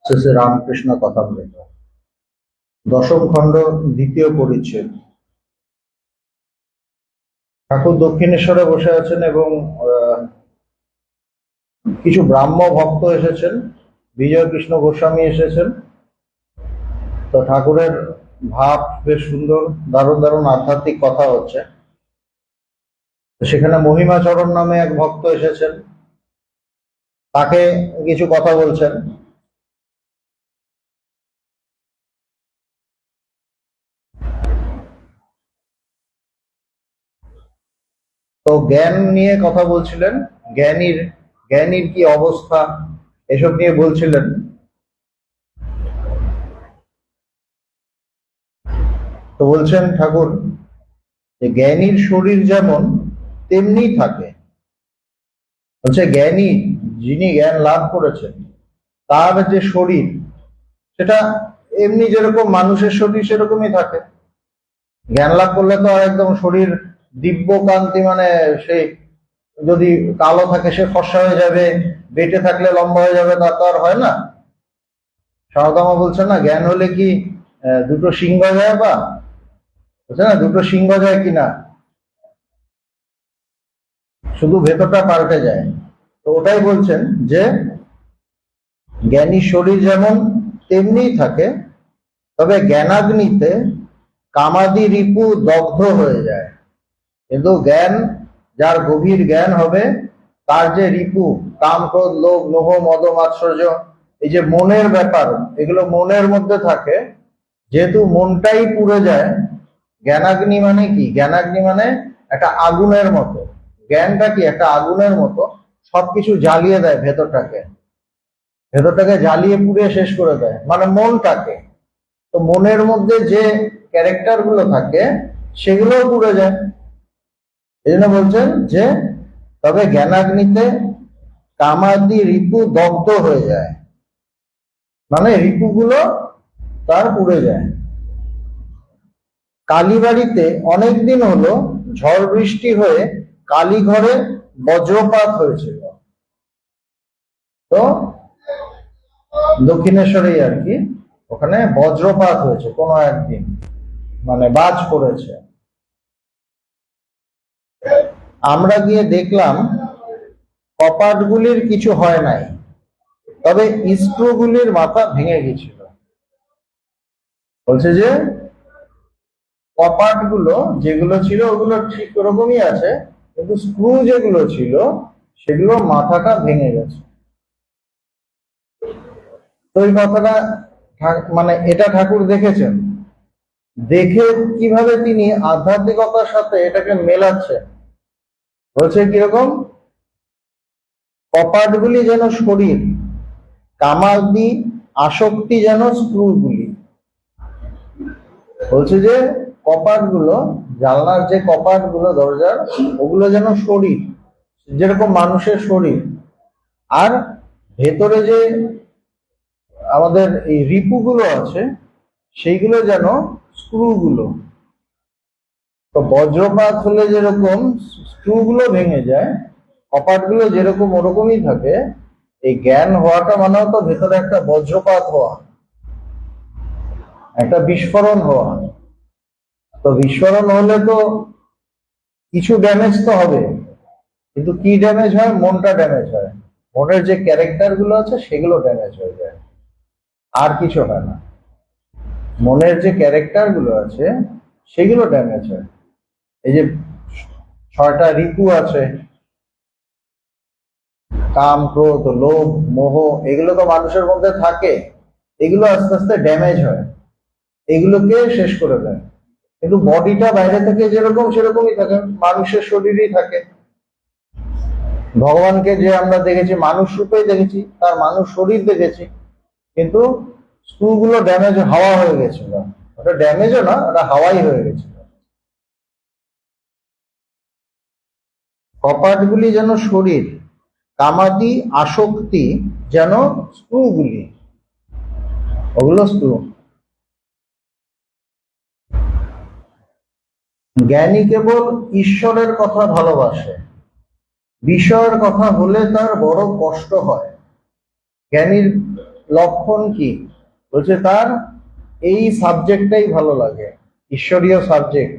শ্রী শ্রী রামকৃষ্ণ কথামৃত দশম খণ্ড দ্বিতীয় পরিচ্ছেদ। ঠাকুর দক্ষিণেশ্বরে বসে আছেন এবং কিছু ব্রাহ্ম ভক্ত এসেছেন, বিজয় কৃষ্ণ গোস্বামী এসেছেন। তো ঠাকুরের ভাব বেশ সুন্দর, দারুণ দারুণ আধ্যাত্মিক কথা হচ্ছে। সেখানে মহিমাচরণ নামে এক ভক্ত এসেছেন, তাকে কিছু কথা বলছেন। তো জ্ঞান নিয়ে কথা বলছিলেন, জ্ঞানীর কি অবস্থা এসব নিয়ে বলছিলেন। তো বলছেন ঠাকুর যে জ্ঞানীর শরীর যেমন তেমনি থাকে। বলছে জ্ঞানী, যিনি জ্ঞান লাভ করেছেন, তার যে শরীর সেটা এমনি যেরকম মানুষের শরীর সেরকমই থাকে। জ্ঞান লাভ করলে তো আর একদম শরীর দিব্য কান্তি, মানে সে যদি কালো থাকে সে ফর্সা হয়ে যাবে, বেটে থাকলে লম্বা হয়ে যাবে, তা তো আর হয় না। সারদামা বলছে না, জ্ঞান হলে কি দুটো সিংহ যায়, বা বলছে না দুটো সিংহ যায় কিনা, শুধু ভেতরটা পাল্টে যায়। তো ওটাই বলছেন যে জ্ঞানী শরীর যেমন তেমনি থাকে, তবে জ্ঞানাগ্নিতে কামাদি রিপু দগ্ধ হয়ে যায়। কিন্তু জ্ঞান, যার গভীর জ্ঞান হবে, তার যে রিপু, কাম ক্রোধ লোভ মোহ মদ মাৎসর্য, এই যে মনের ব্যাপার, এগুলো মনের মধ্যে থাকে। যেহেতু মনটাই পুড়ে যায়, জ্ঞানাগ্নি মানে কি? জ্ঞানাগ্নি মানে একটা আগুনের মতো। জ্ঞানটা কি? একটা আগুনের মতো, সবকিছু জ্বালিয়ে দেয়, ভেতরটাকে জ্বালিয়ে পুড়িয়ে শেষ করে দেয়, মানে মনটাকে। তো মনের মধ্যে যে ক্যারেক্টার গুলো থাকে সেগুলোও পুড়ে যায়। এই জন্য বলছেন যে তবে জ্ঞানাগ্নিতে কামাদি রিপু দগ্ধ হয়ে যায়, মানে রিপুগুলো তার পুড়ে যায়। কালীবাড়িতে অনেকদিন হলো ঝড় বৃষ্টি হয়ে কালীঘরে বজ্রপাত হয়েছিল। তো দক্ষিণেশ্বরেই আর কি, ওখানে বজ্রপাত হয়েছে কোনো একদিন, মানে বাজ পড়েছে। আমরা গিয়ে দেখলাম কপাটগুলির কিছু হয় নাই, তবে স্ক্রুগুলির মাথা ভেঙে গেছিল। বলছে যে কপাটগুলো যেগুলো ছিল ওগুলো ঠিক ওরকমই আছে, কিন্তু স্ক্রু যেগুলো ছিল সেগুলো মাথাটা ভেঙে গেছে। তো এই কথাটা মানে এটা ঠাকুর দেখেছেন, দেখে কিভাবে তিনি আধ্যাত্মিকতার সাথে এটাকে মেলাচ্ছেন। বলছে কিরকম? কপাটগুলি যেন শরীর, কামাদি আসক্তি যেন স্ক্রুগুলি। বলছে যে কপাটগুলো, জানলার যে কপাটগুলো দরজার, ওগুলো যেন শরীর, যেরকম মানুষের শরীর, আর ভেতরে যে আমাদের এই রিপুগুলো আছে সেইগুলো যেন স্ক্রুগুলো। তো বজ্রপাত হলে যেরকম স্ক্রুগুলো ভেঙে যায়, কপাটগুলো যেরকম ওরকমই থাকে। এই জ্ঞান হওয়াটা মানেও তো ভেতরে একটা বজ্রপাত হওয়া, একটা বিস্ফোরণ হওয়া। তো বিস্ফোরণ হলে তো কিছু ড্যামেজ তো হবে, কিন্তু কি ড্যামেজ হয়? মনটা ড্যামেজ হয়, মনের যে ক্যারেক্টার গুলো আছে সেগুলো ড্যামেজ হয়ে যায়, আর কিছু হয় না। মনের যে ক্যারেক্টার গুলো আছে সেগুলো ড্যামেজ হয়। এই যে 6টা রিপু আছে, কাম ক্রোধ লোভ মোহ, এগুলো তো মানুষের মধ্যে থাকে, এগুলো আস্তে আস্তে ড্যামেজ হয়, এগুলোকে শেষ করে দেয়। কিন্তু বডিটা বাইরে থেকে যেরকম সেরকমই থাকে, মানুষের শরীরই থাকে। ভগবানকে যে আমরা দেখেছি মানুষ রূপেই দেখেছি, তার মানুষ শরীর দেখেছি, কিন্তু স্ক্রুগুলো ড্যামেজ হাওয়া হয়ে গেছিল। ওটা ড্যামেজও না, ওটা হাওয়াই হয়ে গেছিল। কপাটগুলি যেন শরীর, কামাদি আসক্তি যেন স্ক্রুগুলি, ওগুলো স্ক্রু। জ্ঞানী কেবল ঈশ্বরের কথা ভালোবাসে, বিষয়ের কথা হলে তার বড় কষ্ট হয়। জ্ঞানীর লক্ষণ কি? বলছে তার এই সাবজেক্টটাই ভালো লাগে, ঈশ্বরীয় সাবজেক্ট।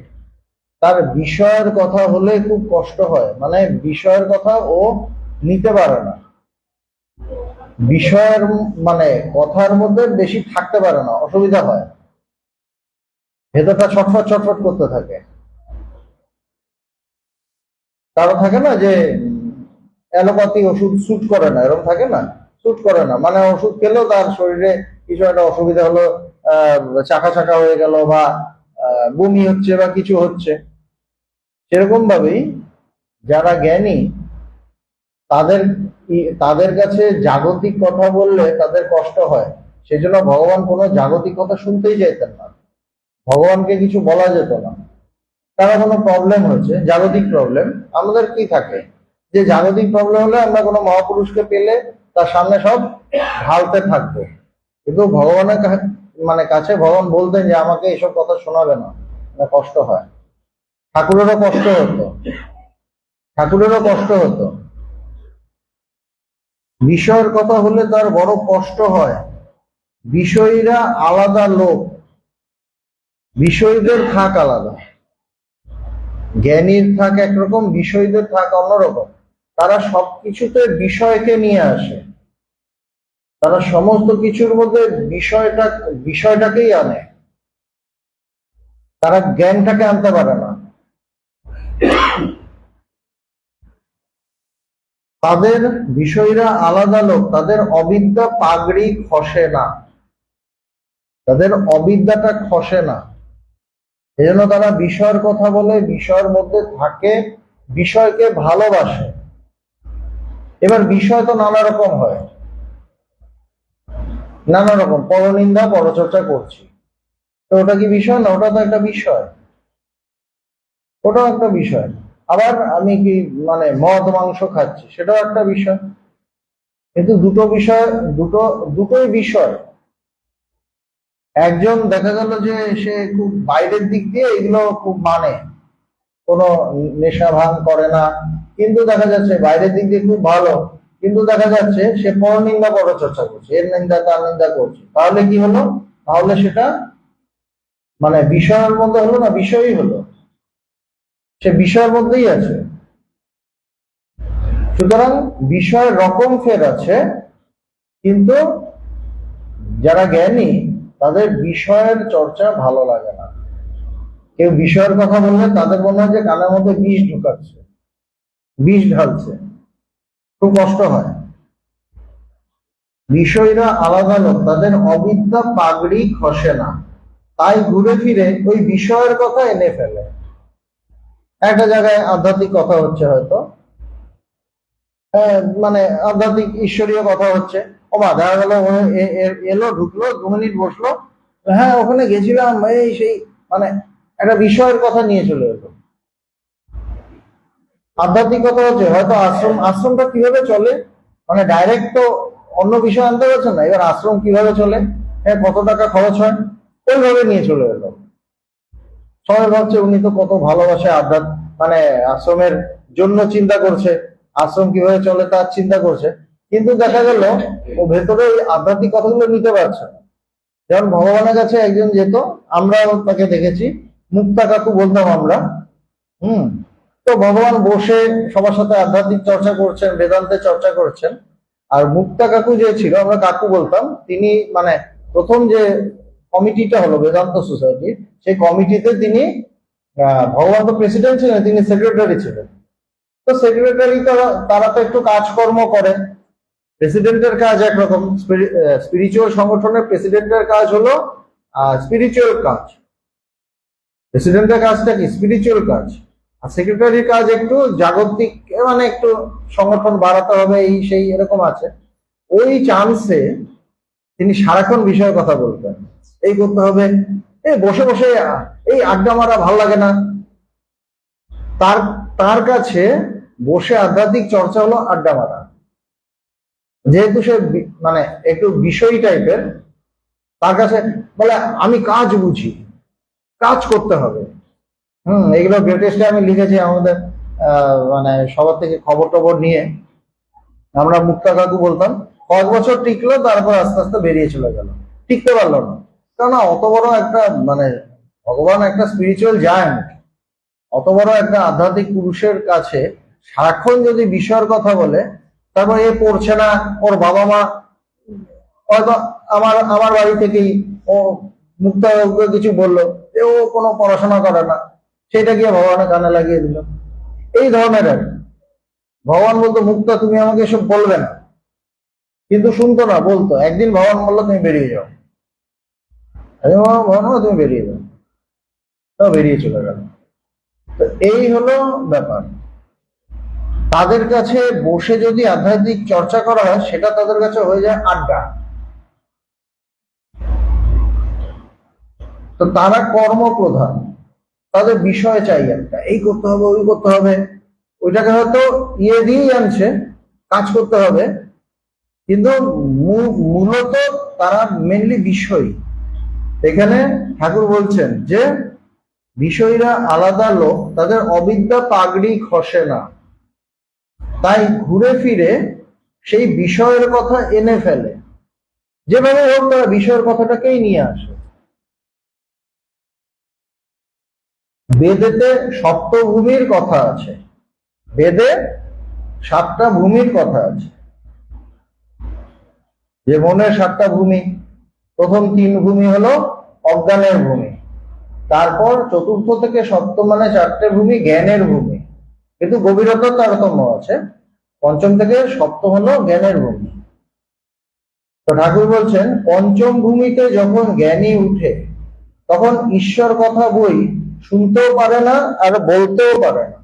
তার বিষয়ের কথা হলে খুব কষ্ট হয়, মানে বিষয়ের কথা ও নিতে পারে না, বিষয়ের মানে কথার মধ্যে বেশি থাকতে পারে না, অসুবিধা হয়, ভেতরটা ছটফট ছটফট করতে থাকে। কারো থাকে না যে অ্যালোপ্যাথি ওষুধ স্যুট করে না, এরকম থাকে না, স্যুট করে না মানে ওষুধ খেলেও তার শরীরে কিছু একটা অসুবিধা হলো, চাকা চাকা হয়ে গেল বা বমি হচ্ছে বা কিছু হচ্ছে। সেরকম ভাবেই যারা জ্ঞানী তাদের তাদের কাছে জাগতিক কথা বললে তাদের কষ্ট হয়, সেজন্য ভগবান কোনো জাগতিক কথা শুনতেই চাইতেন না, ভগবানকে কিছু বলা যেত না। তারা কোনো প্রবলেম হচ্ছে, জাগতিক প্রবলেম, আমাদের কি থাকে যে জাগতিক প্রবলেম হলে আমরা কোনো মহাপুরুষকে পেলে তার সামনে সব ঢালতে থাকবো, কিন্তু ভগবানের মানে কাছে ভগবান বলতেন যে আমাকে এসব কথা শোনাবে না, কষ্ট হয়। ঠাকুরেরও কষ্ট হতো, ঠাকুরেরও কষ্ট হতো, বিষয়ের কথা হলে তার বড় কষ্ট হয়। বিষয়ীরা আলাদা লোক, বিষয়ীদের থাক আলাদা, জ্ঞানীর থাক একরকম, বিষয়ীদের থাক অন্যরকম। তারা সবকিছুতে বিষয়কে নিয়ে আসে, তারা সমস্ত কিছুর মধ্যে বিষয়টাকেই আনে, তারা জ্ঞানটাকে আনতে পারে না। তাদের বিষয়ীরা আলাদা লোক, তাদের অবিদ্যা পাগড়ি খসে না, তাদের অবিদ্যাটা খসে না, এজন্য তারা বিষয়ের কথা বলে, বিষয়ের মধ্যে থাকে, বিষয়কে ভালোবাসে। এবার বিষয় তো নানা রকম হয়, নানা রকম, পরনিন্দা পরচর্চা করছি, তো ওটা কি বিষয় না? ওটা তো একটা বিষয়, ওটাও একটা বিষয়। আবার আমি কি মানে মদ মাংস খাচ্ছি, সেটাও একটা বিষয়। কিন্তু দুটো বিষয়, দুটোই বিষয়। একজন দেখা গেল যে সে খুব বাইরের দিক দিয়ে এগুলো খুব মানে, কোনো নেশা ভাঙ করে না, কিন্তু দেখা যাচ্ছে বাইরের দিক দিয়ে খুব ভালো, কিন্তু দেখা যাচ্ছে সে পরনিন্দা পরচর্চা করছে, এর নিন্দা তার নিন্দা করছে, তাহলে কি হলো? তাহলে সেটা মানে বিষয়ের মধ্যে হলো না, বিষয়ই হলো, সে বিষয়ের মধ্যেই আছে। সুতরাং বিষয়ের রকম ফের আছে, কিন্তু যারা জ্ঞানী তাদের বিষয়ের চর্চা ভালো লাগে না। কেউ বিষয়ের কথা বললে তাদের মনে হয় যে কানের মধ্যে বিষ ঢুকাচ্ছে, বিষ ঢালছে, খুব কষ্ট হয়। বিষয়রা আলাদা লোক, তাদের অবিদ্যা পাগড়ি খসে না, তাই ঘুরে ফিরে ওই বিষয়ের কথা এনে ফেলে। একটা জায়গায় আধ্যাত্মিক কথা হচ্ছে হয়তো, মানে আধ্যাত্মিক ঈশ্বরীয় কথা হচ্ছে, ও মা দেখা গেল এলো ঢুকলো 2 মিনিট বসলো, হ্যাঁ ওখানে গেছিলাম এই সেই, মানে একটা বিষয়ের কথা নিয়ে চলে এলো। আধ্যাত্মিক কথা হচ্ছে হয়তো আশ্রমটা কিভাবে চলে, মানে ডাইরেক্ট তো অন্য বিষয় আনতে পারছেন না, এবার আশ্রম কিভাবে চলে, হ্যাঁ কত টাকা খরচ হয়, ওইভাবে নিয়ে চলে এলো। সবাই ভাবছে উনি তো কত ভালোবাসে মানে আশ্রমের জন্য চিন্তা করছে, আশ্রম কিভাবে চলে তার চিন্তা করছে, কিন্তু দেখা গেল ও ভেতরে ওই আধ্যাত্মিক কথাগুলো নিতে পারছে না। যেমন ভগবানের কাছে একজন যেত, আমরা তাকে দেখেছি, মুক্তা কাকু বলতাম আমরা। হুম। তো ভগবান বসে সবার সাথে আধ্যাত্মিক চর্চা করছেন, বেদান্তের চর্চা করছেন। আর মুক্তা কাকু যে ছিল, আমরা কাকু বলতাম, তিনি মানে প্রথম যে কমিটিটা হলো বেদান্ত সোসাইটি, সেই কমিটিতে তিনি ভগবান তো প্রেসিডেন্ট ছিলেন, তিনি সেক্রেটারি ছিলেন। তো সেক্রেটারি তারা তো একটু কাজকর্ম করে, প্রেসিডেন্টের কাজ একরকম, স্পিরিচুয়াল সংগঠনের প্রেসিডেন্টের কাজ হলো স্পিরিচুয়াল কাজ, প্রেসিডেন্টের কাজটা কি স্পিরিচুয়াল কাজ, আর সেক্রেটারির কাজ একটু জাগতিক, মানে একটু সংগঠন বাড়াতে হবে এই সেই এরকম আছে। ওই চান্সে তিনি সারাক্ষণ বিষয়ের কথা বলতেন, এই করতে হবে, এই বসে বসে এই আড্ডা মারা ভাল লাগে না। তার তার কাছে বসে আধ্যাত্মিক চর্চা হলো আড্ডা মারা, যেহেতু সে মানে একটু বিষয় টাইপের, তার কাছে বলে আমি কাজ বুঝি, কাজ করতে হবে। এগুলো গ্রেটেস্টে আমি লিখেছি আমাদের মানে সবার থেকে খবর টবর নিয়ে, আমরা মুক্তা কাকু বলতাম কয়েক বছর টিকলো, তারপর আস্তে আস্তে বেরিয়ে চলে গেল, টিকতে পারলো না। কেননা অত বড় একটা মানে ভগবান একটা স্পিরিচুয়াল জায়ান্ট, অত বড় একটা আধ্যাত্মিক পুরুষের কাছে সারাক্ষণ যদি বিষয়ের কথা বলে, তারপর এ পড়ছে না, ওর বাবা মা হয়তো আমার আমার বাড়ি থেকেই ও মুক্তা কিছু বললো যে ও কোনো পড়াশোনা করে না, সেটা গিয়ে ভগবানের কানে লাগিয়ে দিল। এই ধরনের আর কি। ভগবান বলতো মুক্তা তুমি আমাকে এসব বলবে না, কিন্তু শুনতো না, বলতো। একদিন ভগবান বললো তুমি বেরিয়ে যাও, আমি বললাম, ভগবান তুমি বেরিয়ে যাও, তো বেরিয়ে চলে গেল। তো এই হলো ব্যাপার। তাদের কাছে বসে যদি আধ্যাত্মিক চর্চা করা হয়, সেটা তাদের কাছে হয়ে যায় আড্ডা। তো তারা কর্মপ্রধান, তাদের বিষয় চাই একটা, এই করতে হবে, ওই করতে হবে, ওইটাকে হয়তো ইয়ে দিয়েই আনছে, কাজ করতে হবে, কিন্তু মূলত তারা মেনলি বিষয়। এখানে ঠাকুর বলছেন যে বিষয়ীরা আলাদা লোক, তাদের অবিদ্যা পাগড়ি খসে না, তাই ঘুরে ফিরে সেই বিষয়ের কথা এনে ফেলে, যেভাবে হোক তারা বিষয়ের কথাটাকেই নিয়ে আসে। বেদেতে সপ্তভূমির কথা আছে, বেদে 7টা ভূমির কথা আছে, যে মনের 7টা ভূমি। প্রথম 3 ভূমি হলো অজ্ঞানের ভূমি, তারপর চতুর্থ থেকে সপ্তম মানে 4টে ভূমি জ্ঞানের ভূমি, কিন্তু গভীরতার তারতম্য আছে। পঞ্চম থেকে সপ্তম হলো জ্ঞানের ভূমি। তো ঠাকুর বলছেন পঞ্চম ভূমিতে যখন জ্ঞানী উঠে, তখন ঈশ্বর কথা বই শুনতেও পারে না আর বলতেও পারে না।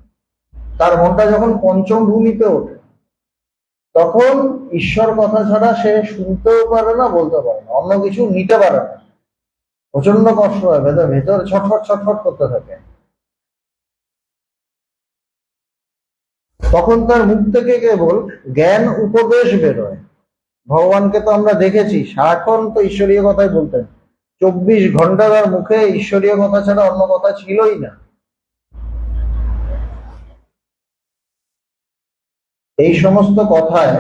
তার মনটা যখন পঞ্চম ভূমিতে ওঠে, তখন ঈশ্বর কথা ছাড়া সে শুনতেও পারে না, বলতে পারে না, অন্য কিছু নিতে পারে না। প্রচন্ড কষ্ট হয়, ভেতর ছটফট ছটফট করতে থাকে। তখন তার মুখ থেকে কেবল জ্ঞান উপদেশ বেরোয়। ভগবানকে তো আমরা দেখেছি সারাক্ষণ তো ঈশ্বরীয় কথাই বলতেন, 24 ঘন্টা তার মুখে ঈশ্বরীয় কথা ছাড়া অন্য কথা ছিলই না। এই সমস্ত কথায়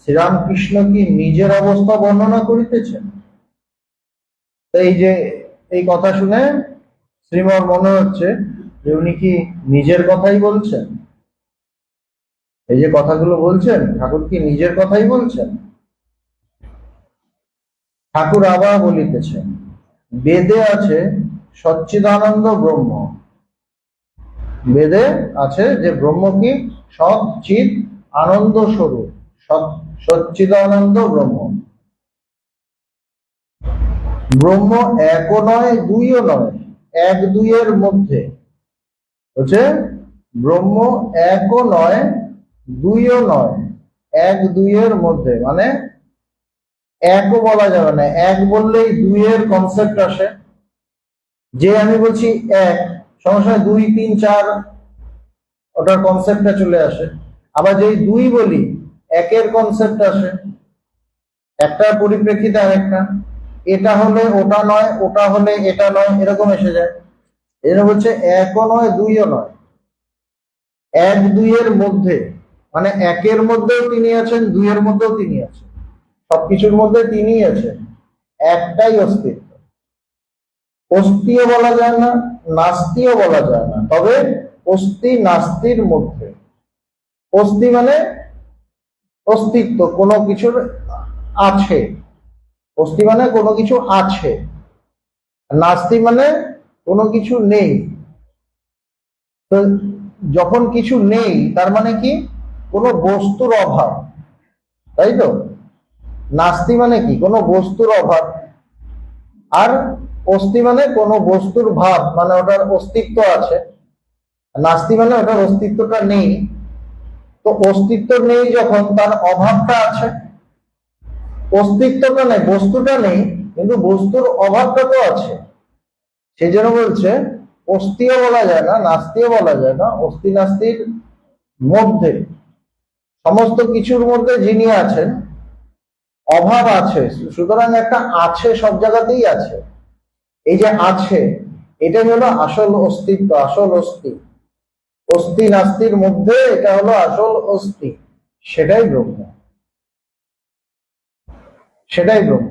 শ্রীরামকৃষ্ণ কি নিজের অবস্থা বর্ণনা করিতেছেন? এই যে এই কথা শুনে শ্রীমর মনে হচ্ছে যে উনি কি নিজের কথাই বলছেন। এই যে কথাগুলো বলছেন, ঠাকুর কি নিজের কথাই বলছেন? ঠাকুর আবার বলিতেছেন, বেদে আছে সচ্চিদানন্দ ব্রহ্ম। বেদে আছে যে ব্রহ্ম কি সৎ চিৎ আনন্দ স্বরূপ, সচ্চিদানন্দ ব্রহ্ম। ব্রহ্ম একও নয়, দুইও নয়, এক দুইয়ের মধ্যে হচ্ছে। ব্রহ্ম একও নয়, দুইও নয়, এক দুইয়ের মধ্যে, মানে একও বলা যাবে না, এক বললেই দুইয়ের কনসেপ্ট আসে। যে আমি বলছি এক, সমস্যা 2 3 4 ওটার কনসেপ্টটা চলে আসে। আবার যেই দুই বলি, একের কনসেপ্ট আসে, একটার পরিপ্রেক্ষিতে আরেকটা, এটা হলে ওটা নয়, ওটা হলে এটা নয়, এরকম এসে যায়। এর হচ্ছে একও নয়, দুইও নয়, এক দুইয়ের মধ্যে, মানে একের মধ্যেও তিনি আছেন, দুইয়ের মধ্যেও তিনি আছেন, সবকিছুর মধ্যে তিনি আছেন, একটাই অস্তিত্ব। অস্তিও বলা যায় না, নাস্তিও বলা যায় না, তবে অস্তি নাস্তির মধ্যে। অস্তি মানে অস্তিত্ব, কোনো কিছুর আছে। অস্তি মানে কোনো কিছু আছে, নাস্তি মানে কোনো কিছু নেই। তো যখন কিছু নেই, তার মানে কি কোনো বস্তুর অভাব, তাই তো? নাস্তি মানে কি কোনো বস্তুর অভাব, আর অস্তি মানে কোনো বস্তুর ভাব, মানে ওটার অস্তিত্ব আছে। নাস্তি মানে ওটার অস্তিত্বটা নেই। তো অস্তিত্ব নেই যখন, তার অভাবটা আছে। অস্তিত্বটা নেই, বস্তুটা নেই, কিন্তু বস্তুর অভাবটা তো আছে। সেই জন্য বলছে অস্তিও বলা যায় না, নাস্তিও বলা যায় না, অস্তি নাস্তির মধ্যে, সমস্ত কিছুর মধ্যে যিনি আছেন, অভাব আছে, সুতরাং একটা আছে, সব জায়গাতেই আছে। এই যে আছে, এটাই হলো আসল অস্তিত্ব, আসল অস্তি। অস্তি নাস্তির মধ্যে এটা হলো আসল অস্তি, সেটাই ব্রহ্ম। সেটাই ব্রহ্ম।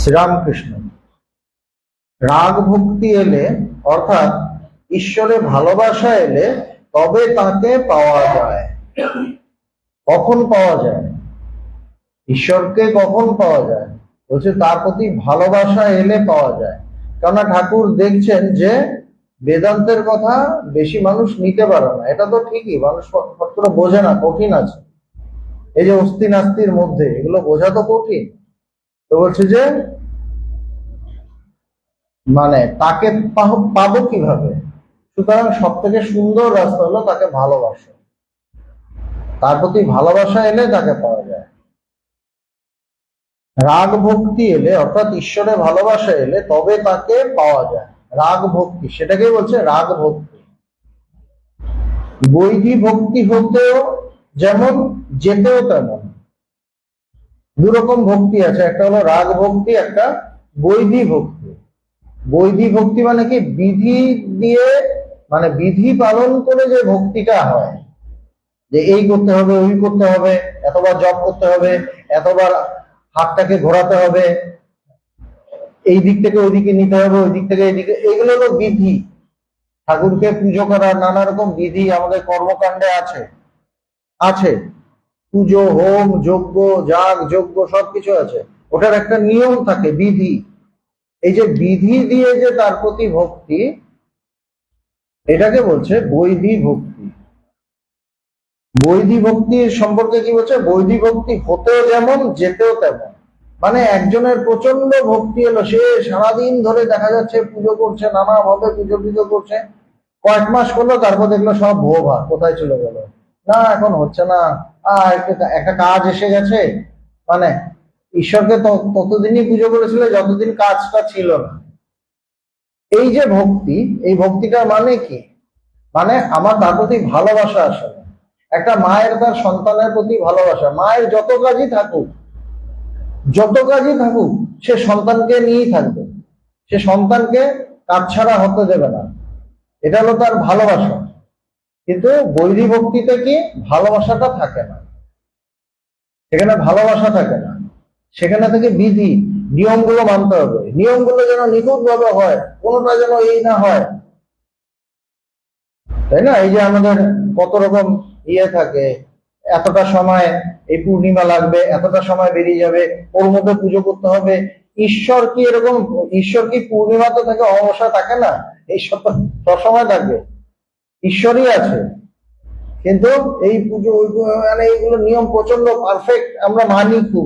শ্রীরামকৃষ্ণ। রাগ ভক্তি এলে অর্থাৎ ঈশ্বরে ভালোবাসা এলে তবে তাকে পাওয়া যায়। কখন পাওয়া যায়? ঈশ্বরকে কখন পাওয়া যায়? বলছে তার প্রতি ভালোবাসা এলে পাওয়া যায়। কেননা ঠাকুর দেখছেন যে বেদান্তের কথা বেশি মানুষ নিতে পারে না। এটা তো ঠিকই, মানুষ পত্র বোঝে না, কঠিন আছে। এই যে অস্থি নাস্তির মধ্যে এগুলো বোঝা তো কঠিন। তো বলছে যে মানে তাকে পাবো কিভাবে? সুতরাং সব থেকে সুন্দর রাস্তা হলো তাকে ভালোবাসা। তার প্রতি ভালোবাসা এলে তাকে পাওয়া যায়। রাগ ভক্তি এলে অর্থাৎ ঈশ্বরে ভালোবাসা এলে তবে তাকে পাওয়া যায়। রাগ ভক্তি, সেটাকেই বলছে রাগ ভক্তি। বৈধী ভক্তি হতেও যেমন যেতেও তেমন। দুরকম ভক্তি আছে, একটা হলো রাগ ভক্তি, একটা বৈধী ভক্তি। বৈধী ভক্তি মানে কি? বিধি দিয়ে, মানে বিধি পালন করে যে ভক্তিটা হয়, যে এই করতে হবে, ওই করতে হবে, এতবার জপ করতে হবে, এতবার হাতটাকে ঘোরাতে হবে, এই দিক থেকে ওই দিকে নিতে হবে, ওই দিক থেকে এইদিকে, এগুলো হলো বিধি। ঠাকুরকে পুজো করার নানা রকম বিধি আমাদের কর্মকাণ্ডে আছে আছে পুজো, হোম, যজ্ঞ, যাগ যজ্ঞ সবকিছু আছে। ওটার একটা নিয়ম থাকে, বিধি। এই যে বিধি দিয়ে যে তার প্রতি ভক্তি, এটাকে বলছে বৈধী ভক্তি। বৈধী ভক্তির সম্পর্কে কি বলছে? বৈধী ভক্তি হতেও যেমন যেতেও তেমন। মানে একজনের প্রচন্ড ভক্তি এলো, সে সারাদিন ধরে দেখা যাচ্ছে পুজো করছে, নানা ভাবে পুজো করছে, কয়েক মাস করলো, তারপর দেখলো সব ভোভা কোথায় চলে গেল, না এখন হচ্ছে না, একটা কাজ এসে গেছে। মানে ঈশ্বরকে ততদিনই পুজো করেছিল যতদিন কাজটা ছিল না। এই যে ভক্তি, এই ভক্তিটার মানে কি? মানে আমার তার প্রতি ভালোবাসা আসে না। একটা মায়ের তার সন্তানের প্রতি ভালোবাসা, মায়ের যত কাজই থাকুক, সে সন্তানকে নিয়েই থাকবে, সে সন্তানকে কাজ ছাড়া হতে দেবে না। এটা হলো তার ভালোবাসা। কিন্তু বৈধী ভক্তিতে কি ভালোবাসাটা থাকে না, সেখানে ভালোবাসা থাকে না, সেখানে থেকে বিধি, নিয়মগুলো মানতে হবে, নিয়মগুলো যেন নিখুঁত ভাবে হয়, কোনোটা যেন এই না হয়, তাই না? এই যে আমাদের কত রকম ইয়ে থাকে, এতটা সময় এই পূর্ণিমা লাগবে, এতটা সময় বেরিয়ে যাবে, ওর মধ্যে পুজো করতে হবে। ঈশ্বর কি এরকম? ঈশ্বর কি পূর্ণিমাতে থাকে, অমাবস্যা থাকে না? এই সবসময় থাকবে, ঈশ্বরই আছে। কিন্তু এই পুজো মানে এইগুলো নিয়ম প্রচন্ড পারফেক্ট, আমরা মানি খুব।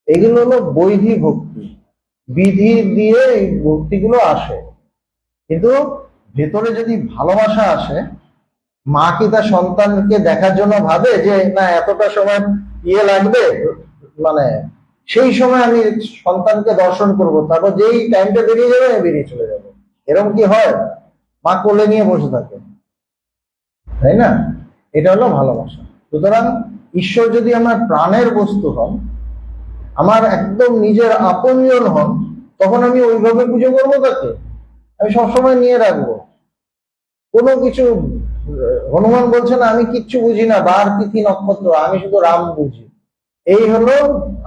এগুলো হলো বৈধী ভক্তি, বিধি দিয়ে এই ভক্তিগুলো আসে। কিন্তু ভেতরে যদি ভালোবাসা আসে, মা কি তার সন্তানকে দেখার জন্য ভাবে যে না এতটা সময় ইয়ে লাগবে, মানে সেই সময় আমি সন্তানকে দর্শন করব, তারপর যেই টাইমটা বেরিয়ে যাবে আমি বেরিয়ে চলে যাবো? এরকম কি হয়? মা কোলে নিয়ে বসে থাকে, তাই না? এটা হলো ভালোবাসা। সুতরাং ঈশ্বর যদি আমার প্রাণের বস্তু হন, আমার একদম নিজের আপনজন হন, তখন আমি ওইভাবে পুজো করবো তাকে, আমি সবসময় নিয়ে রাখবো। কোনো কিছু, হনুমান বলছে না আমি কিচ্ছু বুঝি না, বার তিথি নক্ষত্র, আমি শুধু রাম বুঝি। এই হলো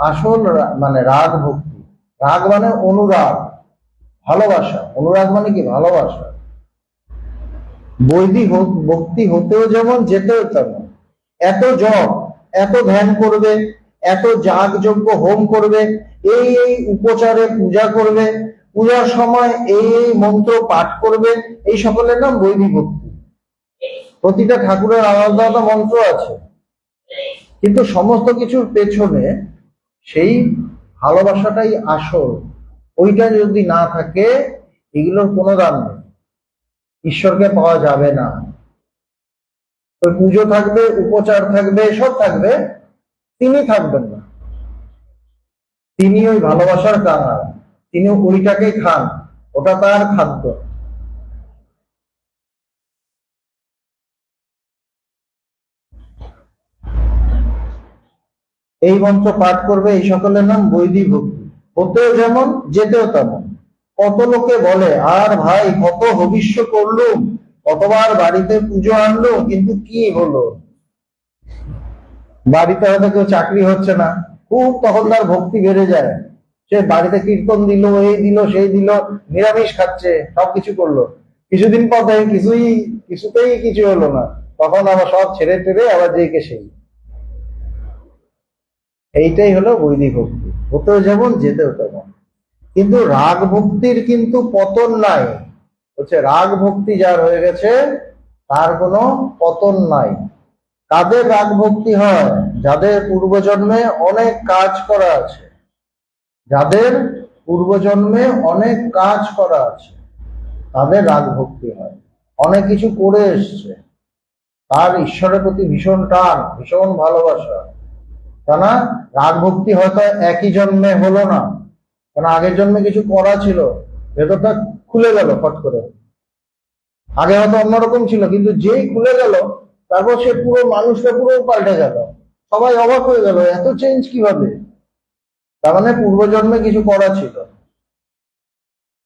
আসল মানে রাগ ভক্তি। রাগ মানে অনুরাগ, ভালোবাসা। অনুরাগ মানে কি? ভালোবাসা। বৈদিক ভক্তি হতেও যেমন যেতেও তেমন। এত জপ, এত ধ্যান করবে, এত যাগ যজ্ঞ হোম করবে, এই এই উপচারে পূজা করবে, পূজার সময় এই এই মন্ত্র পাঠ করবে, এই সকলের নাম বৈদিক ভক্তি। প্রতিটা ঠাকুরের আলাদা আলাদা মন্ত্র আছে, কিন্তু সমস্ত কিছুর পেছনে সেই ভালোবাসাটাই আসল। ওইটা যদি না থাকে, এগুলোর কোনো দাম নেই, ঈশ্বরকে পাওয়া যাবে না। ওই পুজো থাকবে, উপচার থাকবে, সব থাকবে, তিনি থাকবেন না। তিনি ওই ভালোবাসার কাঙাল, তিনি ওইটাকেই খান, ওটা তার খাদ্য। এই মন্ত্র পাঠ করবে, এই সকলের নাম বৈদিক ভক্তি। হতেও যেমন যেতেও তেমন। কত লোকে বলে আর ভাই কত হবিষ্য করলুম, কতবার বাড়িতে পুজো আনলো, কিন্তু কি হলো? বাড়িতে হয়তো কেউ চাকরি হচ্ছে না, খুব তখন তার ভক্তি বেড়ে যায়। সে বাড়িতে কীর্তন দিল, এই দিল সেই দিল, নিরামিষ খাচ্ছে, সবকিছু করলো। কিছুদিন পর দেখে কিছুতেই কিছু হলো না, তখন আবার সব ছেড়ে টেড়ে আবার যেকে সেই। এইটাই হলো বৈদিক ভক্তি, হতেও যেমন যেতেও তেমন। কিন্তু রাগ ভক্তির কিন্তু পতন নাই। হচ্ছে রাগ ভক্তি যার হয়ে গেছে তার কোনো পতন নাই। কাদের রাগ ভক্তি হয়? যাদের পূর্বজন্মে অনেক কাজ করা আছে, যাদের পূর্বজন্মে অনেক কাজ করা আছে তাদের রাগ ভক্তি হয়। অনেক কিছু করে এসছে, তার ঈশ্বরের প্রতি ভীষণ টান, ভীষণ ভালোবাসা। কেননা রাগ ভক্তি হয়তো একই জন্মে হলো না, কেন আগের জন্মে কিছু করা ছিল, ভেতরটা খুলে গেল ফট করে। আগে হয়তো অন্যরকম ছিল, কিন্তু যেই খুলে গেল তারপর সে পুরো মানুষটা পুরো পাল্টে গেল। সবাই অবাক হয়ে গেল, এত চেঞ্জ কিভাবে? তার মানে পূর্বজন্মে কিছু করা ছিল।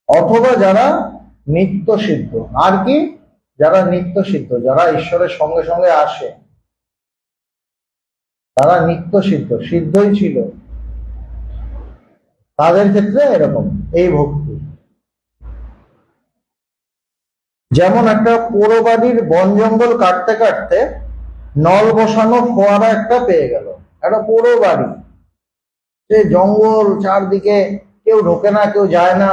অথবা যারা নিত্য সিদ্ধ, আর কি, যারা নিত্য সিদ্ধ, যারা ঈশ্বরের সঙ্গে সঙ্গে আসে, তারা নিত্য সিদ্ধ, সিদ্ধই ছিল, তাদের ক্ষেত্রে এরকম এই ভক্তি। যেমন একটা পোড়ো বাড়ির বন জঙ্গল কাটতে কাটতে নল বসানো ফোয়ারা একটা পেয়ে গেল। একটা পোড়ো বাড়ি, সে জঙ্গল, চারদিকে কেউ ঢোকে না, কেউ যায় না।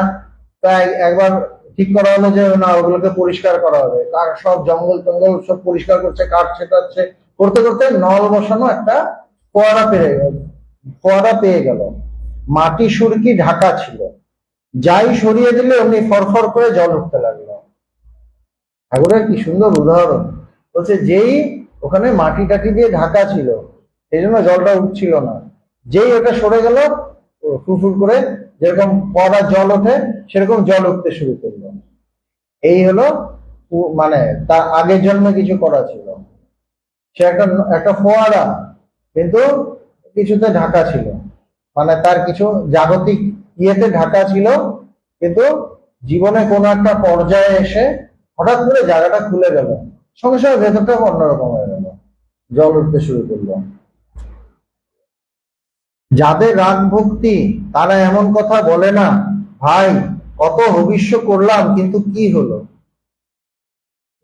তাই একবার ঠিক করা হলো যে না, ওগুলোকে পরিষ্কার করা হবে। কার সব জঙ্গল টঙ্গল সব পরিষ্কার করছে, কাঠ ছেটাচ্ছে, করতে করতে নল বসানো একটা ফোয়ারা পেয়ে গেল। মাটি সুরকি ঢাকা ছিল, যাই সরিয়ে দিলে অমনি ফরফর করে জল উঠতে লাগলো। ঠাকুরের কি সুন্দর উদাহরণ। বলছে যেই ওখানে মাটি টাটি দিয়ে ঢাকা ছিল, সেই জন্য জলটা উঠছিল না। যেই ওটা সরে গেল, ফুরফুর করে যেরকম পড়া জল ওঠে সেরকম জল উঠতে শুরু করলো। এই হলো মানে তার আগের জন্মে কিছু করা ছিল। সে একটা একটা ফোয়ারা, কিন্তু কিছুতে ঢাকা ছিল, মানে তার কিছু জাগতিক ইয়েতে ঢাকা ছিল, কিন্তু জীবনে কোনো একটা পর্যায়ে এসে হঠাৎ করে জায়গাটা খুলে গেল, সঙ্গে সঙ্গে ভেতরটা অন্যরকম হয়ে গেল, জল উঠতে শুরু করলো। যাদের রাগ ভক্তি তারা এমন কথা বলে না, ভাই কত ভবিষ্য করলাম কিন্তু কি হলো।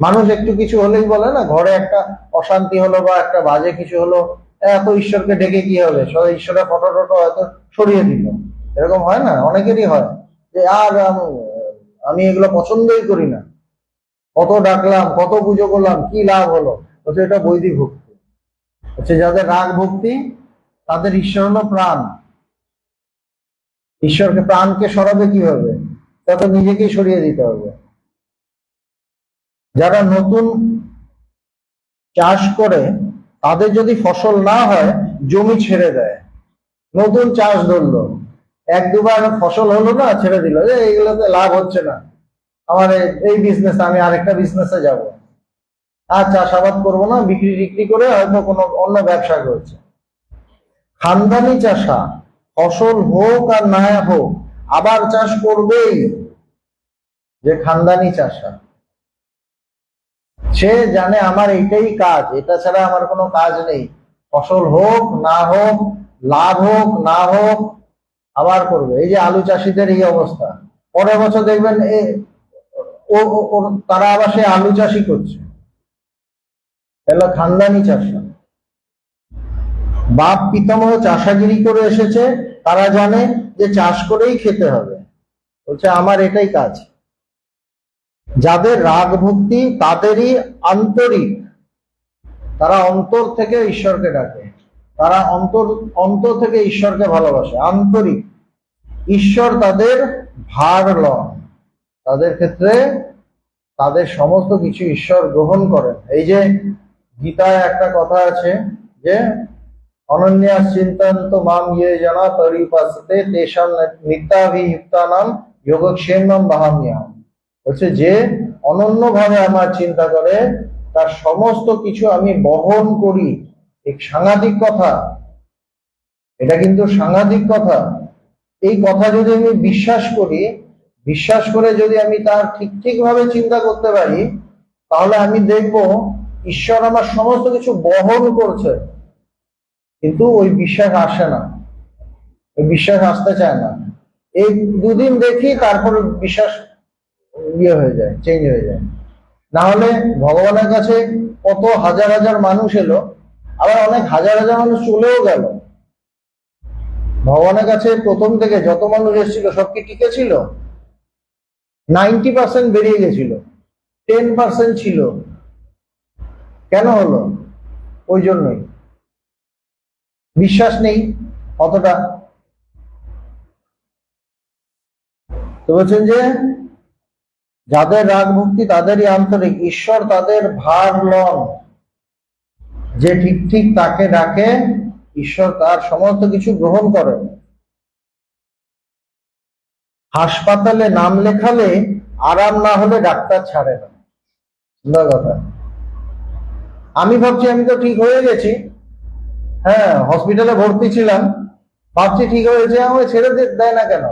মানুষ একটু কিছু হলেই বলে না, ঘরে একটা অশান্তি হলো বা একটা বাজে কিছু হলো, এত ঈশ্বরকে ডেকে কি হবে, সবাই ঈশ্বরের ফটো টটো হয়তো সরিয়ে দিল। এরকম হয় না, অনেকেরই হয় যে আর আমি এগুলো পছন্দই করি না, কত ডাকলাম, কত পুজো করলাম, কি লাভ হলো। হচ্ছে এটা বৈদিক ভক্তি। হচ্ছে যাদের রাগ ভক্তি তাদের ঈশ্বর হলো প্রাণ। ঈশ্বরকে, প্রাণকে সরাবে কিভাবে? তত নিজেকেই সরিয়ে দিতে হবে। যারা নতুন চাষ করে তাদের যদি ফসল না হয় জমি ছেড়ে দেয়। নতুন চাষ ধরলো, এক দুবার ফসল হলো না, ছেড়ে দিল, যে এইগুলোতে লাভ হচ্ছে না, আমার এই বিজনেস, আমি আরেকটা বিজনেসে যাব, আর চাষাবাদ করবো না, বিক্রি টিক্রি করে হয়তো কোনো অন্য ব্যবসা করছে। খানদানি চাষা ফসল হোক আর না হোক আবার চাষ করবেই। যে খানদানি চাষা, সে জানে আমার এইটাই কাজ, এটা ছাড়া আমার কোনো কাজ নেই, ফসল হোক না হোক, লাভ হোক না হোক, আবার করবে। এই যে আলু চাষিদের এই অবস্থা, পরের বছর দেখবেন তারা আবার সে আলু চাষই করছে। এগুলো খানদানি চাষা। বাপ পিতামহ চাষাগিরি করে এসেছে, তারা জানে যে চাষ করেই খেতে হবে, বলছে আমার এটাই কাজ। যাদের রাগ ভক্তি তাদেরই আন্তরিক, তারা অন্তর থেকে ঈশ্বরকে ডাকে, তারা অন্তর থেকে ঈশ্বরকে ভালোবাসে, আন্তরিক। ঈশ্বর তাদের ভার লন, তাদের ক্ষেত্রে তাদের সমস্ত কিছু ঈশ্বর গ্রহণ করেন। এই যে গীতায় একটা কথা আছে যে অনন্যা চিন্তন্ত মাম ইয়ে জানা পরিপাসতে তেষাম নিত্যাভিযুক্তানাম যোগক্ষেমম বাহাম্যহম। হচ্ছে যে অনন্য ভাবে আমার চিন্তা করে তার সমস্ত কিছু আমি বহন করি। এক সাংঘাতিক কথা, এটা কিন্তু সাংঘাতিক কথা। এই কথা যদি আমি বিশ্বাস করি, বিশ্বাস করে যদি আমি তার ঠিক ভাবে চিন্তা করতে পারি, তাহলে আমি দেখব ঈশ্বর আমার সমস্ত কিছু বহন করছে। কিন্তু ওই বিশ্বাস আসে না, ওই বিশ্বাস আসতে চায় না। এই দুদিন দেখি, তারপর বিশ্বাস হয়ে যায়, চেঞ্জ হয়ে যায়। না হলে ভগবানের কাছে কত হাজার হাজার মানুষ এলো, আবার অনেক হাজার হাজার মানুষ চলেও গেল। ভগবানের কাছে প্রথম থেকে যত মানুষ এসেছিল সব কি টিকে ছিল? 90% বেরিয়ে গেছিল, 10% ছিল। কেন হলো? ওই জন্যই বিশ্বাস নেই অতটা। তো বলছেন যে যাদের রাগ ভক্তি তাদেরই আন্তরিক, ঈশ্বর তাদের ভার লন। যে ঠিক ঠিক তাকে ডাকে, ঈশ্বর তার সমস্ত কিছু গ্রহণ করেন। হাসপাতালে নাম লেখালে আরাম না হলে ডাক্তার ছাড়ে না। সুন্দর কথা। আমি ভাবছি আমি তো ঠিক হয়ে গেছি, হ্যাঁ হসপিটালে ভর্তি ছিলাম, ভাবছি ঠিক হয়েছে, আমাকে ছেড়ে দেয় না কেন?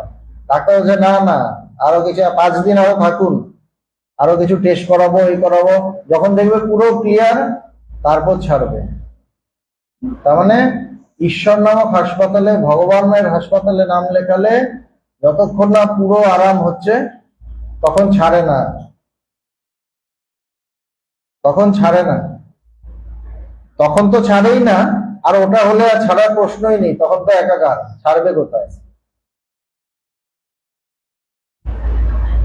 ডাক্তার বলছে না না, আরো কিছু 5 দিন আরো থাকুন, আরো কিছু টেস্ট করাবো, এই করাবো, যখন দেখবে পুরো ক্লিয়ার তারপর ছাড়বে। তার মানে ঈশ্বর নামক হাসপাতালে, ভগবানের হাসপাতালে নাম লেখালে যতক্ষণ না পুরো আরাম হচ্ছে তখন ছাড়ে না, তখন ছাড়ে না, তখন তো ছাড়েই না। আর ওটা হলে আর ছাড়ার প্রশ্নই নেই, তখন তো একাকার, ছাড়বে কোথায়?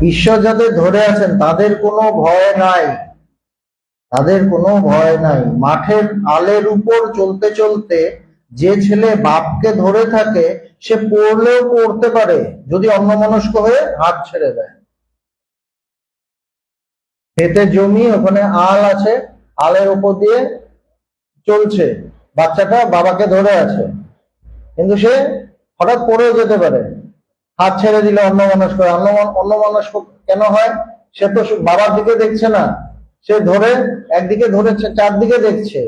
ঈশ্বর যাদের ধরে আছেন তাদের কোনো ভয় নাই, তাদের কোনো ভয় নাই। মাঠের আলের উপর চলতে চলতে যে ছেলে বাপকে ধরে থাকে সে পড়লেও পড়তে পারে যদি অন্যমনস্ক হয়ে হাত ছেড়ে দেয়। খেতে জমি, ওখানে আল আছে, আলের উপর দিয়ে চলছে, বাচ্চাটা বাবাকে ধরে আছে, কিন্তু সে হঠাৎ পড়েও যেতে পারে, হাত ছেড়ে দিলে অন্যমনস্ক। অন্যমনস্ক কেন হয়? সে তো বাবার দিকে দেখছে না, সে ধরে একদিকে ধরেছে, চারদিকে দেখছে,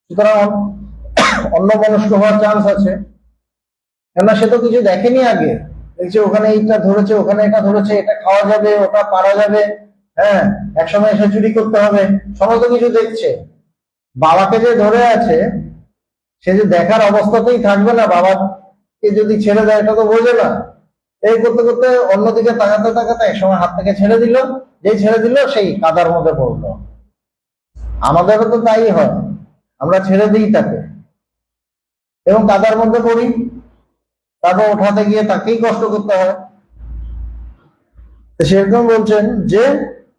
সুতরাং অন্যমনস্ক হওয়ার চান্স আছে। কেননা সে তো কিছু দেখেনি আগে, দেখছে ওখানে এইটা ধরেছে, ওখানে এটা ধরেছে, এটা খাওয়া যাবে, ওটা পারা যাবে, হ্যাঁ একসময় এসে চুরি করতে হবে, সমস্ত কিছু দেখছে। বাবাকে যে ধরে আছে সে যে দেখার অবস্থাতেই থাকবে না, বাবাকে যদি ছেড়ে দেয় এটা তো বোঝে না। এই করতে করতে অন্যদিকে তাকাতে তাকাতে একসময় হাত থেকে ছেড়ে দিল, যেই ছেড়ে দিল সেই কাদার মধ্যে পড়লো। আমাদেরও তো তাই হয়, আমরা ছেড়ে দিই তাকে এবং কাদার মধ্যে পড়ি, তারপর ওঠাতে গিয়ে তাকেই কষ্ট করতে হয়। সেরকম বলছেন যে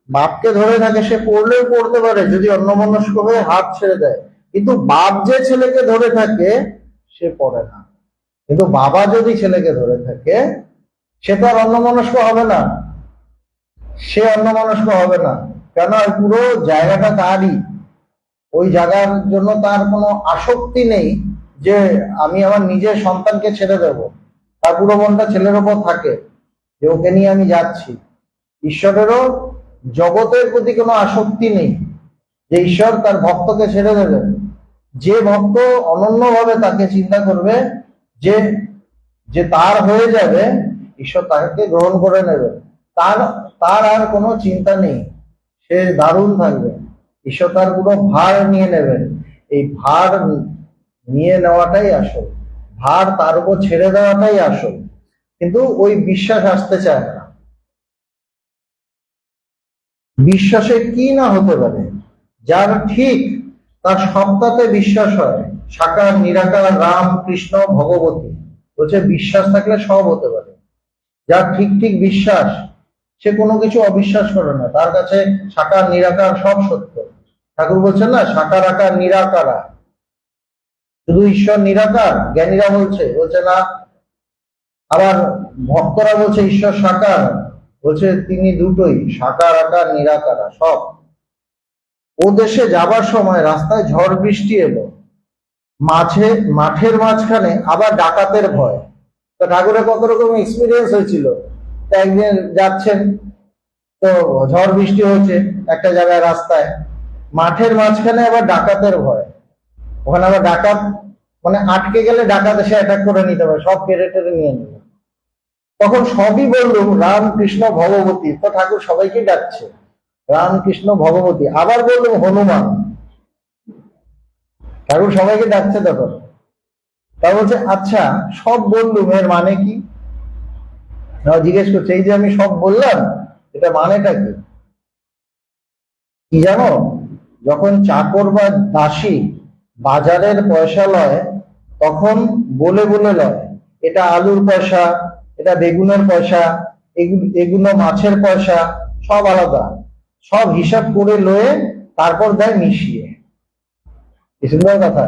বাপকে ধরে থাকে সে পড়লেও পড়তে পারে যদি অন্যমনস্ক হয়ে হাত ছেড়ে দেয়, কিন্তু বাপ যে ছেলেকে ধরে থাকে সে পড়ে না। কিন্তু বাবা যদি ছেলেকে ধরে থাকে সে তো আর অন্যমনস্ক হবে না, সে অন্যমনস্ক হবে না। কেন? পুরো জায়গাটা তারই, ওই জায়গার জন্য তার কোনো আসক্তি নেই যে আমি আমার নিজের সন্তানকে ছেড়ে দেব। তার পুরো মনটা ছেলের ওপর থাকে যে ওকে নিয়ে আমি যাচ্ছি। ঈশ্বরেরও জগতের প্রতি কোনো আসক্তি নেই যে ঈশ্বর তার ভক্তকে ছেড়ে দেবেন। যে ভক্ত অনন্যভাবে তাকে চিন্তা করবে, যে যে তার হয়ে যাবে, ঈশ্বর তাকে গ্রহণ করে নেবে, তার তার আর কোনো চিন্তা নেই, সে দারুণ থাকবে। ঈশ্বর তার পুরো ভার নিয়ে নেবেন। এই ভার নিয়ে নেওয়াটাই আসল, ভার তার উপর ছেড়ে দেওয়াটাই আসল। কিন্তু ওই বিশ্বাস আসতে চায় না। বিশ্বাসে কি না হতে পারে? যার ঠিক তার সত্তাতে বিশ্বাস হয়, সাকার নিরাকার রাম কৃষ্ণ ভগবতী, বলছে বিশ্বাস থাকলে সব হতে পারে। যার ঠিক ঠিক বিশ্বাস, সে কোনো কিছু অবিশ্বাস করে না, তার কাছে সাকার নিরাকার সব সত্য। ঠাকুর বলছেন না, সাকার আকার নিরাকারা, শুধু ঈশ্বর নিরাকার জ্ঞানীরা বলছে না, আবার ভক্তরা বলছে ঈশ্বর সাকার, বলছে তিনি দুটোই, সাকার আকার নিরাকারা সব। ও দেশে যাবার সময় রাস্তায় ঝড় বৃষ্টি এলো, মাঠের মাঝখানে আবার ডাকাতের ভয়। তো ঠাকুরের কত রকম এক্সপিরিয়েন্স হয়েছিল। একদিন যাচ্ছেন, তো ঝড় বৃষ্টি হয়েছে একটা জায়গায় রাস্তায়, মাঠের মাঝখানে আবার ডাকাতের ভয়। ওখানে আবার ডাকাত, মানে আটকে গেলে ডাকাত এসে অ্যাটাক করে নিতে পারে, সব কেড়ে টেড়ে নিয়ে নিবে। তখন সবই বললুম রাম কৃষ্ণ ভগবতী, তো ঠাকুর সবাইকে ডাকছে রাম কৃষ্ণ ভগবতী। আবার বললুম হনুমান, ঠাকুর সবাইকে ডাকছে তখন। তা বলছে আচ্ছা সব বললুম, এর মানে কি? জিজ্ঞেস করছে এই যে আমি সব বললাম, এটা মানেটা কি? কি জানো, যখন চাকর বা দাসী বাজারের পয়সা লয়, তখন বলে বলে লয়, এটা আলুর পয়সা, এটা বেগুনের পয়সা, এগুলো মাছের পয়সা, সব আলাদা, সব হিসাব করে লয়ে তারপর দেয় মিশিয়ে। কি সুন্দর কথা।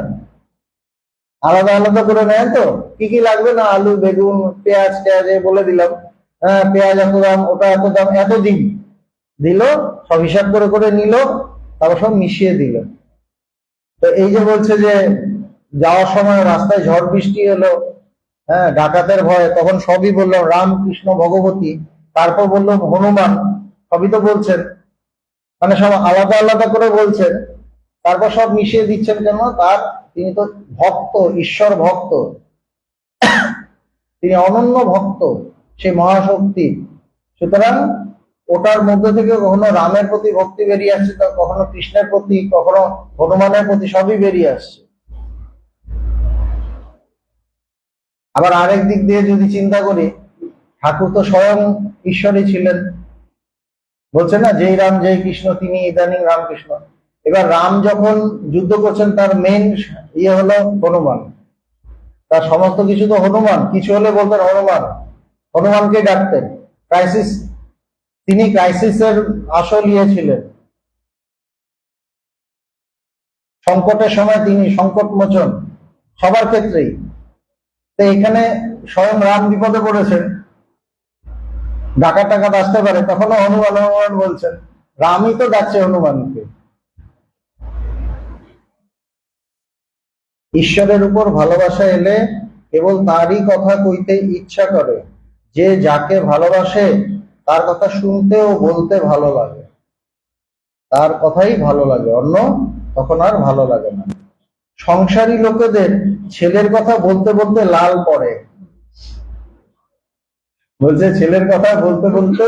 আলাদা আলাদা করে নেয় তো, কি কি লাগবে না, আলু বেগুন পেঁয়াজ টেয়াজ বলে দিলাম, হ্যাঁ পেঁয়াজ এত দাম, ওটা এত দাম, এত দিন দিল, সব হিসাব করে করে নিল, তারপর সব মিশিয়ে দিল। তো এই যে বলছে যে যাওয়ার সময় রাস্তায় ঝড় বৃষ্টি এলো, হ্যাঁ ডাকাতের ভয়, তখন সবই বললাম রাম কৃষ্ণ ভগবতী, তারপর বললাম হনুমান, সবই তো বলছেন, মানে সব আলাদা আলাদা করে বলছেন, তারপর সব মিশিয়ে দিচ্ছেন কেন? তার তিনি তো ভক্ত, ঈশ্বর ভক্ত, তিনি অনন্য ভক্ত, সেই মহাশক্তি। সুতরাং ওটার মধ্যে থেকে কখনো রামের প্রতি ভক্তি বেরিয়ে আসছে, কখনো কৃষ্ণের প্রতি, কখনো হনুমানের প্রতি, সবই বেরিয়ে আসছে। আবার আরেক দিক দিয়ে যদি চিন্তা করি, ঠাকুর তো স্বয়ং ঈশ্বরই ছিলেন, বলছে না যেই রাম যেই কৃষ্ণ তিনি ইদানিং রামকৃষ্ণ। এবার রাম যখন যুদ্ধ করছেন, তার মেন ইয়ে হলো হনুমান, তার সমস্ত কিছু তো হনুমান, কিছু হলে বলতেন হনুমান, হনুমানকে ডাকতেন। ক্রাইসিস, তিনি ক্রাইসিসের আসল ইয়ে ছিলেন, সংকটের সময় তিনি সংকট মোচন সবার ক্ষেত্রেই। তো এখানে স্বয়ং রাম বিপদে পড়েছেন, ডাকাত টাকাত আসতে পারে, তখনও হনুমান হনুমান বলছেন, রামই তো ডাকছে হনুমানকে। ঈশ্বরের উপর ভালোবাসা এলে কেবল তারই কথা কইতে ইচ্ছা করে, যে যাকে ভালোবাসে তার কথা শুনতে ও বলতে ভালো লাগে, তার কথাই ভালো লাগে, অন্য তখন আর ভালো লাগে না। সংসারী লোকেদের ছেলের কথা বলতে বলতে লাল পড়ে, বলছে ছেলের কথা বলতে বলতে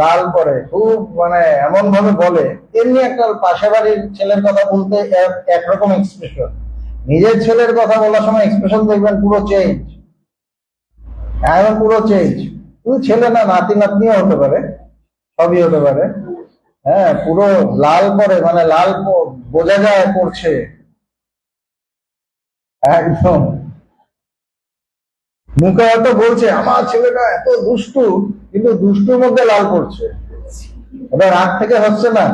লাল পড়ে, খুব মানে এমন ভাবে বলে, এমনি একটা পাশে বাড়ির ছেলের কথা বলতে একরকম এক্সপ্রেশন, নিজের ছেলের কথা বলার সময় এক্সপ্রেশন দেখবেন পুরো চেঞ্জ, এখন পুরো চেঞ্জ। শুধু ছেলে না, নাতি নাতনিও হতে পারে, সবই হতে পারে। হ্যাঁ পুরো লাল পরে, মানে লাল বোঝা যায় পড়ছে একদম। মুখে হয়তো বলছে আমার ছেলেটা এত দুষ্টু, কিন্তু দুষ্টুর মধ্যে লাল পড়ছে, ওটা রাগ থেকে হচ্ছে না,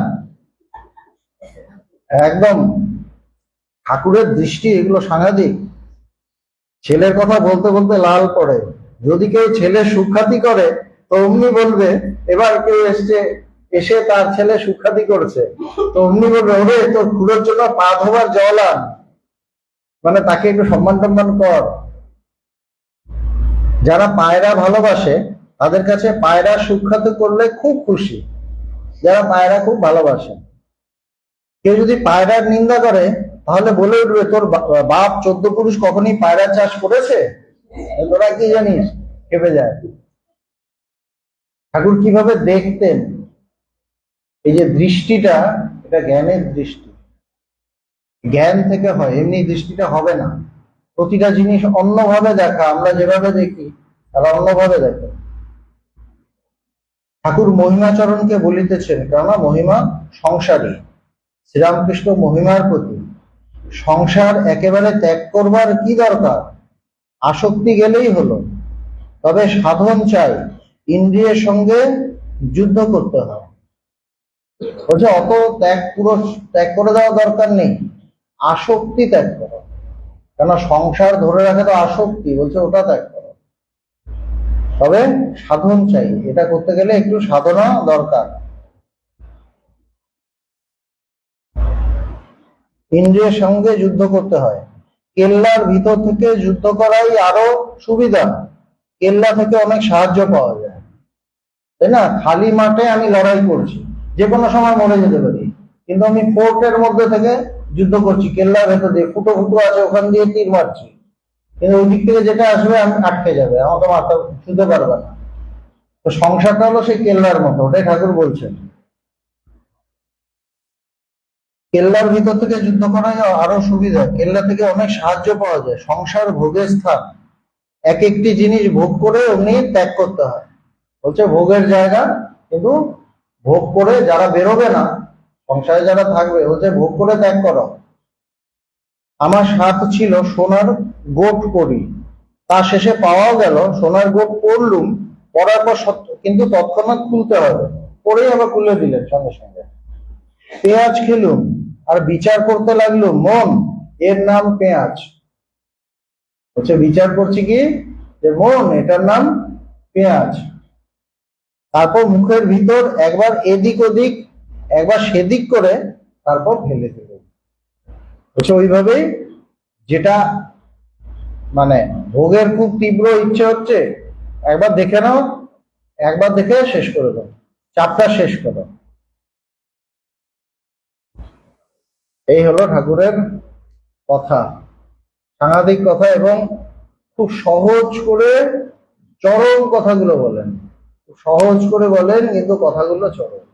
একদম। ঠাকুরের দৃষ্টি এগুলো সাংঘাতিক। ছেলের কথা বলতে বলতে লাল পড়ে, যদি কেউ ছেলে সুখ্যাতি করে তো অমনি বলবে, এবার কেউ এসছে, এসে তার ছেলে সুখ্যাতি করছে, তো অমনি বলবে ওরে তোর খুঁড়োর জন্য পা ধোবার জল আন, মানে তাকে একটু সম্মান টম্মান কর। যারা পায়রা ভালোবাসে তাদের কাছে পায়রা সুখ্যাত করলে খুব খুশি, যারা পায়রা খুব ভালোবাসে। কেউ যদি পায়রার নিন্দা করে তাহলে বলে উঠবে তোর বাপ 14 পুরুষ কখনই পায়রা চাষ করেছে, তোরা কি জানিস, খেপে যায়। ঠাকুর কিভাবে দেখতেন, এই যে দৃষ্টিটা, এটা জ্ঞানের দৃষ্টি, জ্ঞান থেকে হয়, এমনি দৃষ্টিটা হবে না। প্রতিটা জিনিস অন্যভাবে দেখা, আমরা যেভাবে দেখি তারা অন্যভাবে দেখে। ঠাকুর মহিমাচরণকে বলিতেছেন, কেননা মহিমা সংসারী, শ্রীরামকৃষ্ণ মহিমার প্রতি। সংসার একেবারে ত্যাগ করবার কি দরকার, আসক্তি গেলেই হলো, তবে সাধন চাই, ইন্দ্রিয়ের সঙ্গে যুদ্ধ করতে হয়। বলছে অত ত্যাগ, পুরো ত্যাগ করে দেওয়া দরকার নেই, আসক্তি ত্যাগ করো, কেন সংসার ধরে রাখে তো আসক্তি, বলছে ওটা ত্যাগ করো, তবে সাধন চাই, এটা করতে গেলে একটু সাধনা দরকার। ইন্দ্রিয়ের সঙ্গে যুদ্ধ করতে হয়, কেল্লার ভিতর থেকে যুদ্ধ করাই আরো সুবিধা, কেল্লা থেকে অনেক সাহায্য পাওয়া যায়, তাই না? খালি মাঠে আমি লড়াই করছি, যে কোনো সময় মরে যেতে পারি, কিন্তু আমি ফোর্টের মধ্যে থেকে যুদ্ধ করছি, কেল্লার ভেতর দিয়ে ফুটো ফুটো আছে, ওখান দিয়ে তীর মারছি, কিন্তু ওই দিক থেকে যেটা আসবে আমি আটকে যাবে, আমাকে মাথা ছুঁতে পারবে না। তো সংসারটা হলো সেই কেল্লার মতো, ওটাই ঠাকুর বলছেন। কেল্লার ভিতর থেকে যুদ্ধ করা আরো সুবিধা, কেল্লা থেকে অনেক সাহায্য পাওয়া যায়। সংসার ভোগের স্থান, এক একটি জিনিস ভোগ করে অমনি ত্যাগ করতে হয়। বলছে ভোগের জায়গা, কিন্তু ভোগ করে যারা বেরোবে না, সংসারে যারা থাকবে, বলছে ভোগ করে ত্যাগ করো। আমার সাথ ছিল সোনার গোট করি, তা শেষে পাওয়াও গেল সোনার গোট পরলুম, পরার পর সত্য, কিন্তু তৎক্ষণাৎ খুলতে হবে, পরেই আবার খুলে দিলেন সঙ্গে সঙ্গে। পেঁয়াজ খেলুম, আর বিচার করতে লাগলো মন, এর নাম পেঁয়াজ। হচ্ছে বিচার করছি কি, যে মন, এটার নাম পেঁয়াজ। তারপর মুখের ভিতর একবার এদিক ওদিক, একবার সেদিক করে তারপর ফেলে দিল। হচ্ছে ওইভাবেই, যেটা মানে ভোগের খুব তীব্র ইচ্ছে হচ্ছে, একবার দেখে নাও, একবার দেখে শেষ করে দাও, চাপটা শেষ করো। এই হলো ঠাকুরের কথা, সাংঘাতিক কথা, এবং খুব সহজ করে চরম কথাগুলো বলেন, খুব সহজ করে বলেন, কিন্তু কথাগুলো চরম।